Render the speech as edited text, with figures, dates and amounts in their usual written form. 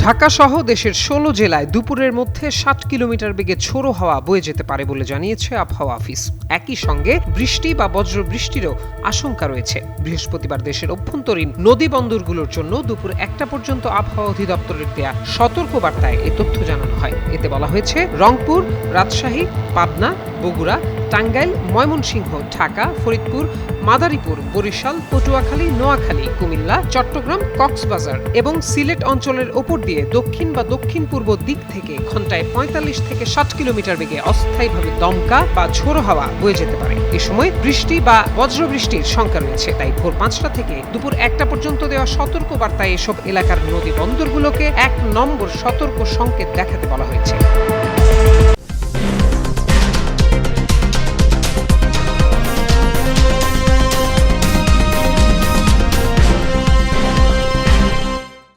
ঢাকা সহ দেশের ১৬ জেলায় দুপুরের মধ্যে ৬০ কিলোমিটার বেগে ঝোড়ো হাওয়া বয়ে যেতে পারে বলে জানিয়েছে আবহাওয়া অফিস। একই সঙ্গে বৃষ্টি বা বজ্র বৃষ্টিরও আশঙ্কা রয়েছে। বৃহস্পতিবার দেশের অভ্যন্তরীণ নদী বন্দরগুলোর জন্য দুপুর ১টা পর্যন্ত আবহাওয়া অধিদপ্তরের দেয়া সতর্কবার্তায় এ তথ্য জানানো হয়। এতে বলা হয়েছে, রংপুর, রাজশাহী, পাবনা, বগুড়া, টাঙ্গাইল, ময়মনসিংহ, ঢাকা, ফরিদপুর, মাদারীপুর, বরিশাল, পটুয়াখালী, নোয়াখালী, কুমিল্লা, চট্টগ্রাম, কক্সবাজার এবং সিলেট অঞ্চলের ওপর দিয়ে দক্ষিণ বা দক্ষিণ পূর্ব দিক থেকে ঘন্টায় ৪৫ থেকে ৬০ কিলোমিটার বেগে অস্থায়ীভাবে দমকা বা ঝোড়ো হাওয়া বয়ে যেতে পারে। এ সময় বৃষ্টি বা বজ্রবৃষ্টির শঙ্কা রয়েছে। তাই ভোর ৫টা থেকে দুপুর ১টা পর্যন্ত দেওয়া সতর্ক বার্তায় এসব এলাকার নদী বন্দরগুলোকে ১ নম্বর সতর্ক সংকেত দেখাতে বলা হয়েছে।